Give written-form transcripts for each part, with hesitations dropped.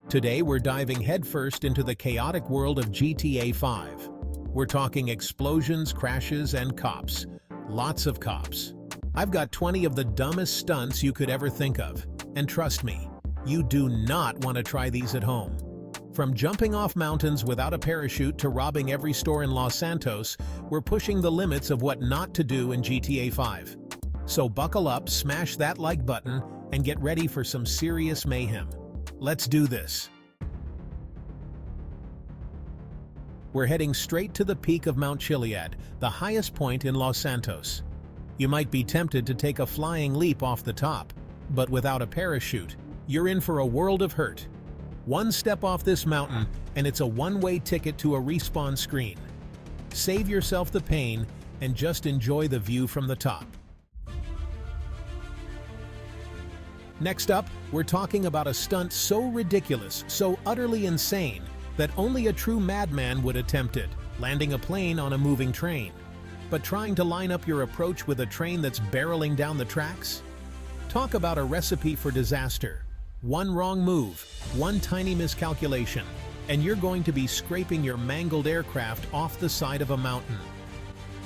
Today we're diving headfirst into the chaotic world of GTA 5. We're talking explosions, crashes, and cops. Lots of cops. I've got 20 of the dumbest stunts you could ever think of. And trust me, you do not want to try these at home. From jumping off mountains without a parachute to robbing every store in Los Santos, we're pushing the limits of what not to do in GTA 5. So buckle up, smash that like button, and get ready for some serious mayhem. Let's do this. We're heading straight to the peak of Mount Chiliad, the highest point in Los Santos. You might be tempted to take a flying leap off the top, but without a parachute, you're in for a world of hurt. One step off this mountain, and it's a one-way ticket to a respawn screen. Save yourself the pain and just enjoy the view from the top. Next up, we're talking about a stunt so ridiculous, so utterly insane, that only a true madman would attempt it, landing a plane on a moving train. But trying to line up your approach with a train that's barreling down the tracks? Talk about a recipe for disaster. One wrong move, one tiny miscalculation, and you're going to be scraping your mangled aircraft off the side of a mountain.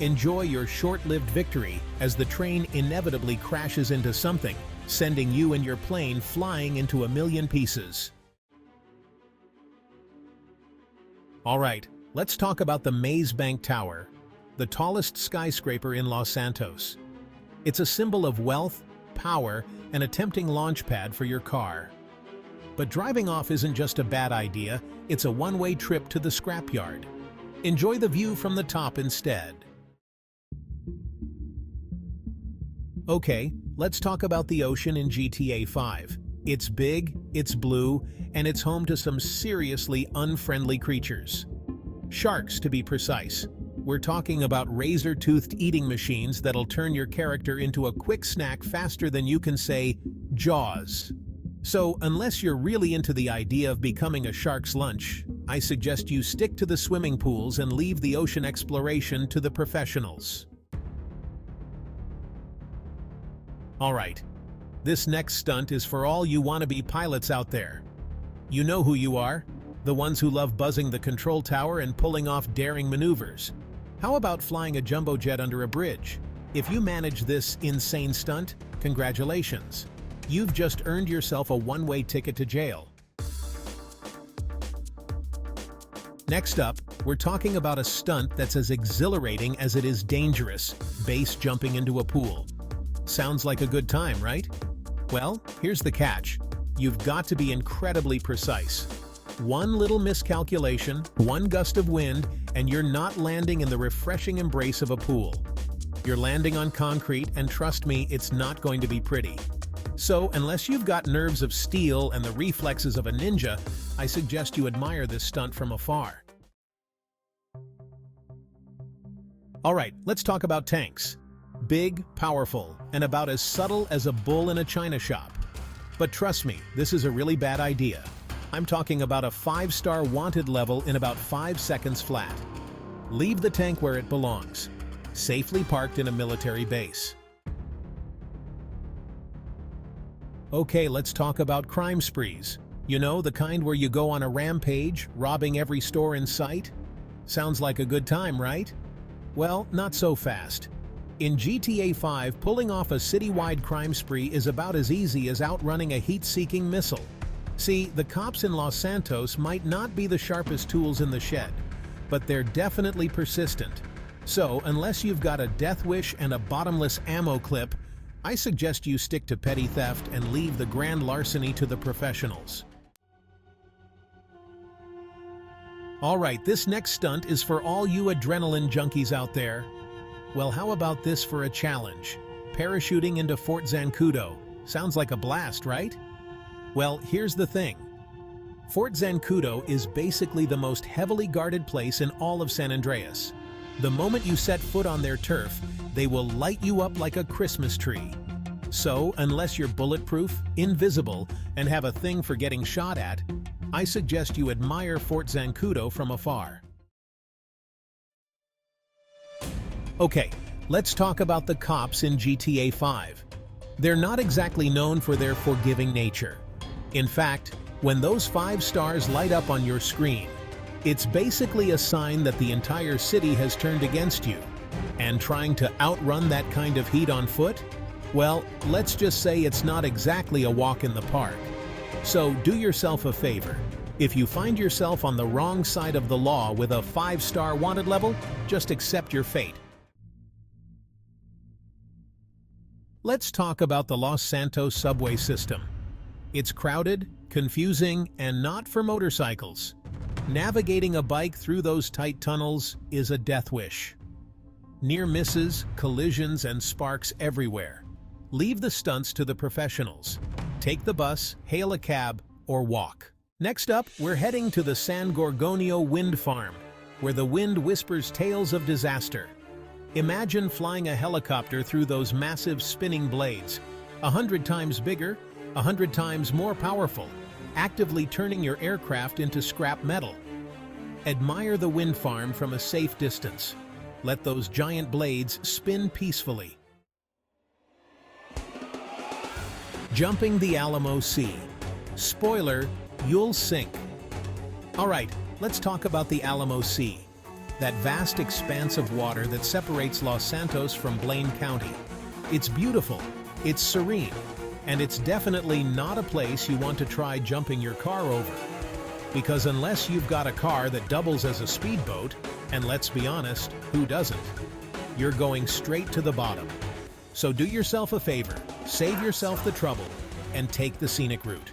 Enjoy your short-lived victory as the train inevitably crashes into something, sending you and your plane flying into a million pieces. Alright, let's talk about the Maze Bank Tower, the tallest skyscraper in Los Santos. It's a symbol of wealth, power, and a tempting launch pad for your car. But driving off isn't just a bad idea, it's a one-way trip to the scrapyard. Enjoy the view from the top instead. Okay, let's talk about the ocean in GTA 5. It's big, it's blue, and it's home to some seriously unfriendly creatures. Sharks, to be precise. We're talking about razor-toothed eating machines that'll turn your character into a quick snack faster than you can say, Jaws. So, unless you're really into the idea of becoming a shark's lunch, I suggest you stick to the swimming pools and leave the ocean exploration to the professionals. Alright, this next stunt is for all you wannabe pilots out there. You know who you are, the ones who love buzzing the control tower and pulling off daring maneuvers. How about flying a jumbo jet under a bridge? If you manage this insane stunt, congratulations. You've just earned yourself a one-way ticket to jail. Next up, we're talking about a stunt that's as exhilarating as it is dangerous, base jumping into a pool. Sounds like a good time, right? Well, here's the catch. You've got to be incredibly precise. One little miscalculation, one gust of wind, and you're not landing in the refreshing embrace of a pool. You're landing on concrete, and trust me, it's not going to be pretty. So, unless you've got nerves of steel and the reflexes of a ninja, I suggest you admire this stunt from afar. Alright, let's talk about tanks. Big, powerful, and about as subtle as a bull in a china shop. But trust me, this is a really bad idea. I'm talking about a 5-star wanted level in about 5 seconds flat. Leave the tank where it belongs, safely parked in a military base. Okay, let's talk about crime sprees. You know, the kind where you go on a rampage, robbing every store in sight? Sounds like a good time, right? Well, not so fast. In GTA 5, pulling off a citywide crime spree is about as easy as outrunning a heat-seeking missile. See, the cops in Los Santos might not be the sharpest tools in the shed, but they're definitely persistent. So, unless you've got a death wish and a bottomless ammo clip, I suggest you stick to petty theft and leave the grand larceny to the professionals. Alright, this next stunt is for all you adrenaline junkies out there. Well, how about this for a challenge? Parachuting into Fort Zancudo. Sounds like a blast, right? Well, here's the thing. Fort Zancudo is basically the most heavily guarded place in all of San Andreas. The moment you set foot on their turf, they will light you up like a Christmas tree. So, unless you're bulletproof, invisible, and have a thing for getting shot at, I suggest you admire Fort Zancudo from afar. Okay, let's talk about the cops in GTA 5. They're not exactly known for their forgiving nature. In fact, When those 5 stars light up on your screen, it's basically a sign that the entire city has turned against you. And trying to outrun that kind of heat on foot? Well, let's just say it's not exactly a walk in the park. So do yourself a favor. If you find yourself on the wrong side of the law with a 5-star wanted level, just accept your fate. Let's talk about the Los Santos subway system. It's crowded, confusing, and not for motorcycles. Navigating a bike through those tight tunnels is a death wish. Near misses, collisions, and sparks everywhere. Leave the stunts to the professionals. Take the bus, hail a cab, or walk. Next up, we're heading to the San Gorgonio wind farm, where the wind whispers tales of disaster. Imagine flying a helicopter through those massive spinning blades, 100 times bigger, 100 times more powerful, actively turning your aircraft into scrap metal. Admire the wind farm from a safe distance. Let those giant blades spin peacefully. Jumping the Alamo Sea. Spoiler, you'll sink. Alright, let's talk about the Alamo Sea. That vast expanse of water that separates Los Santos from Blaine County. It's beautiful, it's serene, and it's definitely not a place you want to try jumping your car over. Because unless you've got a car that doubles as a speedboat, and let's be honest, who doesn't? You're going straight to the bottom. So do yourself a favor, save yourself the trouble, and take the scenic route.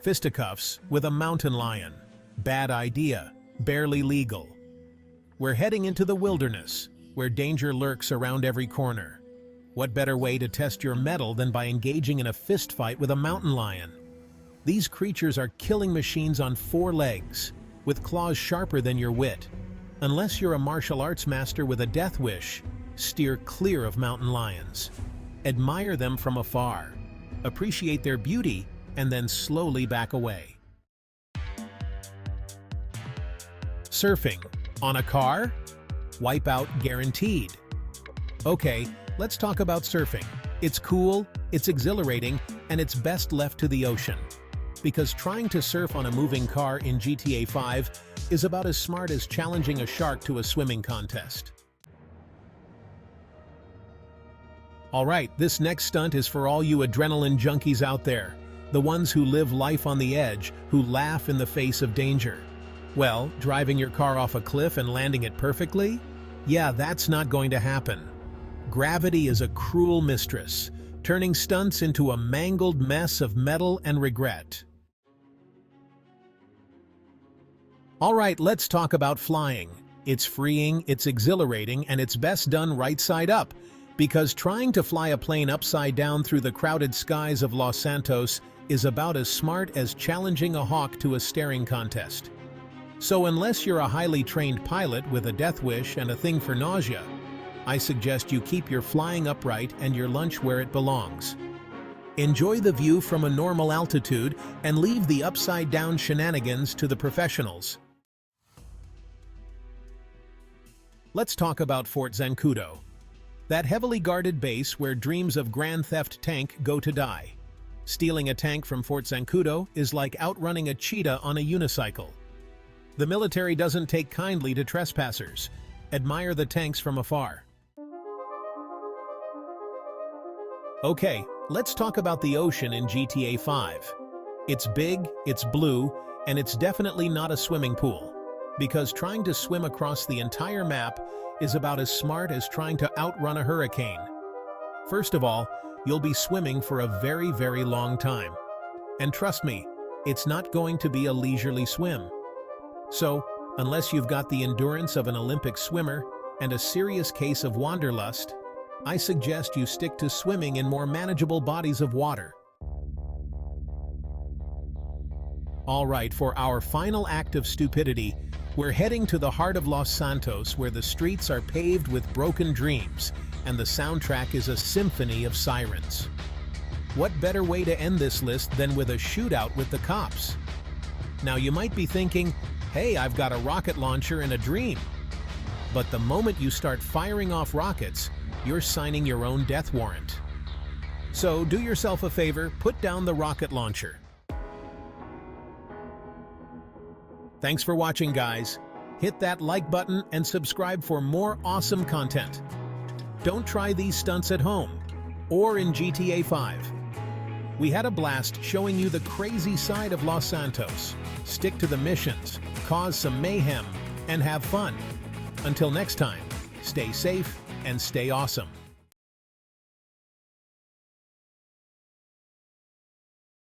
Fisticuffs with a mountain lion. Bad idea, barely legal. We're heading into the wilderness, where danger lurks around every corner. What better way to test your mettle than by engaging in a fist fight with a mountain lion? These creatures are killing machines on 4 legs, with claws sharper than your wit. Unless you're a martial arts master with a death wish, steer clear of mountain lions. Admire them from afar, appreciate their beauty, and then slowly back away. Surfing. On a car? Wipeout guaranteed. Okay, let's talk about surfing. It's cool, it's exhilarating, and it's best left to the ocean. Because trying to surf on a moving car in GTA 5 is about as smart as challenging a shark to a swimming contest. Alright, this next stunt is for all you adrenaline junkies out there. The ones who live life on the edge, who laugh in the face of danger. Well, driving your car off a cliff and landing it perfectly? Yeah, that's not going to happen. Gravity is a cruel mistress, turning stunts into a mangled mess of metal and regret. Alright, let's talk about flying. It's freeing, it's exhilarating, and it's best done right side up, because trying to fly a plane upside down through the crowded skies of Los Santos is about as smart as challenging a hawk to a staring contest. So unless you're a highly trained pilot with a death wish and a thing for nausea, I suggest you keep your flying upright and your lunch where it belongs. Enjoy the view from a normal altitude and leave the upside-down shenanigans to the professionals. Let's talk about Fort Zancudo. That heavily guarded base where dreams of Grand Theft Tank go to die. Stealing a tank from Fort Zancudo is like outrunning a cheetah on a unicycle. The military doesn't take kindly to trespassers. Admire the tanks from afar. Okay, let's talk about the ocean in GTA 5. It's big, it's blue, and it's definitely not a swimming pool. Because trying to swim across the entire map is about as smart as trying to outrun a hurricane. First of all, you'll be swimming for a very, very long time. And trust me, it's not going to be a leisurely swim. So, unless you've got the endurance of an Olympic swimmer and a serious case of wanderlust, I suggest you stick to swimming in more manageable bodies of water. Alright, for our final act of stupidity, we're heading to the heart of Los Santos, where the streets are paved with broken dreams, and the soundtrack is a symphony of sirens. What better way to end this list than with a shootout with the cops? Now you might be thinking, hey, I've got a rocket launcher and a dream. But the moment you start firing off rockets, you're signing your own death warrant. So do yourself a favor, put down the rocket launcher. Thanks for watching, guys. Hit that like button and subscribe for more awesome content. Don't try these stunts at home or in GTA 5. We had a blast showing you the crazy side of Los Santos. Stick to the missions, cause some mayhem, and have fun. Until next time, stay safe and stay awesome.